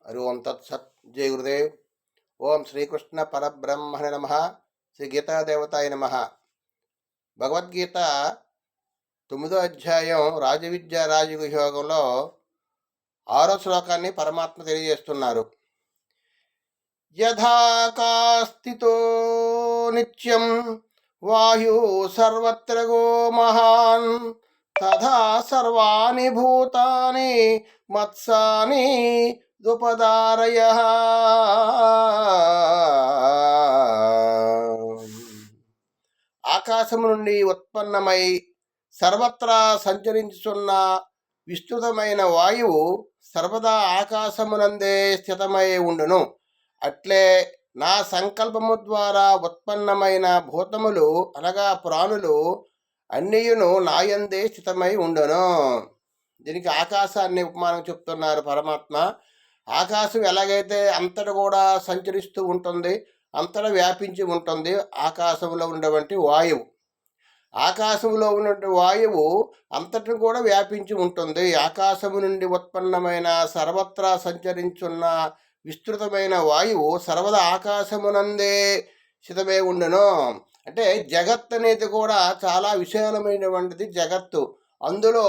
హరి ఓం తత్సత్. జయ గురుదేవ్. ఓం శ్రీకృష్ణ పరబ్రహ్మణే నమ. శ్రీ గీతాదేవతాయ నమ. భగవద్గీత 9వ అధ్యాయం రాజవిద్య రాజయోగంలో 6వ శ్లోకాన్ని పరమాత్మ తెలియజేస్తున్నారు. యథాకాస్థితో నిత్యం వాయు సర్వత్ర గో మహాన్ తథా సర్వాణి భూతాని మత్సాని దుపదారయ. ఆకాశము నుండి ఉత్పన్నమై సర్వత్రా సంచరించుచున్న విస్తృతమైన వాయువు సర్వదా ఆకాశమునందే స్థితమై ఉండును. అట్లే నా సంకల్పము ద్వారా ఉత్పన్నమైన భూతములు అనగా ప్రాణులు అన్నియును నాయందే స్థితమై ఉండును. దీనికి ఆకాశాన్ని ఉపమానం చెప్తున్నారు పరమాత్మ. ఆకాశం ఎలాగైతే అంతటా కూడా సంచరిస్తూ ఉంటుంది, అంతటా వ్యాపించి ఉంటుంది ఆకాశంలో ఉన్నటువంటి వాయువు. ఆకాశంలో ఉన్నటువంటి వాయువు అంతటిని కూడా వ్యాపించి ఉంటుంది. ఆకాశము నుండి ఉత్పన్నమైన సర్వత్రా సంచరించున్న విస్తృతమైన వాయువు సర్వదా ఆకాశమునందే స్థితమై ఉండును. అంటే జగత్ అనేది కూడా చాలా విశాలమైనటువంటిది జగత్తు. అందులో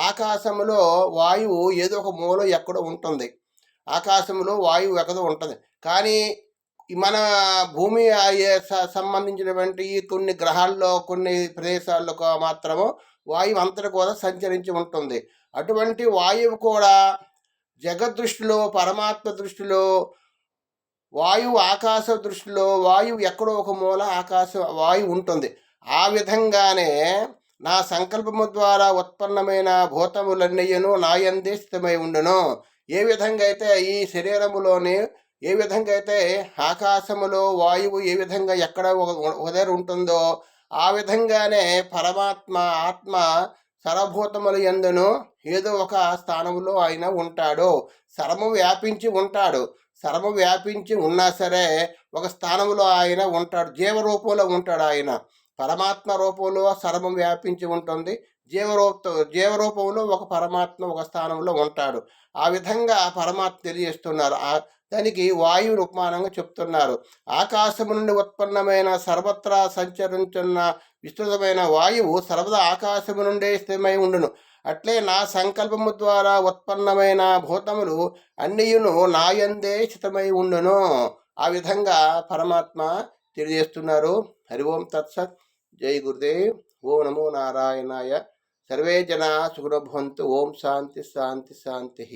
ఆకాశంలో వాయువు ఏదో ఒక మూల ఎక్కడో ఉంటుంది. ఆకాశంలో వాయువు ఎక్కడో ఉంటుంది. కానీ మన భూమి సంబంధించినటువంటి కొన్ని గ్రహాల్లో కొన్ని ప్రదేశాల్లో మాత్రము వాయువు అంతటా కూడా సంచరించి ఉంటుంది. అటువంటి వాయువు కూడా జగదృష్టిలో పరమాత్మ దృష్టిలో వాయువు ఆకాశ దృష్టిలో వాయువు ఎక్కడో ఒక మూల వాయువు ఉంటుంది. ఆ విధంగానే నా సంకల్పము ద్వారా ఉత్పన్నమైన భూతములన్నయ్యను నాయందే స్థితమై ఉండును. ఏ విధంగా అయితే ఈ శరీరములోని ఏ విధంగా అయితే ఆకాశములో వాయువు ఏ విధంగా ఎక్కడ ఉదర ఉంటుందో ఆ విధంగానే పరమాత్మ ఆత్మ సర్వభూతముల యందును ఏదో ఒక స్థానంలో ఆయన ఉంటాడు. సర్వము వ్యాపించి ఉంటాడు. సర్వము వ్యాపించి ఉన్నా సరే ఒక స్థానంలో ఆయన ఉంటాడు. జీవరూపంలో ఉంటాడు. ఆయన పరమాత్మ రూపంలో సర్వం వ్యాపించి ఉంటుంది. జీవరూపంలో ఒక పరమాత్మ ఒక స్థానంలో ఉంటాడు. ఆ విధంగా పరమాత్మ తెలియజేస్తున్నారు. దానికి వాయువు ఉపమానంగా చెప్తున్నారు. ఆకాశము నుండి ఉత్పన్నమైన సర్వత్రా సంచరించున్న విస్తృతమైన వాయువు సర్వదా ఆకాశము నుండే స్థితమై ఉండును. అట్లే నా సంకల్పము ద్వారా ఉత్పన్నమైన భూతములు అన్నియును నాయందే స్థితమై ఉండును. ఆ విధంగా పరమాత్మ తెలియజేస్తున్నారు. హరి ఓం తత్సత్. జై గురుదేవ్. ఓం నమో నారాయణాయ. సర్వే జనా సుఖినో భవంతు. ఓం శాంతి శాంతి శాంతి.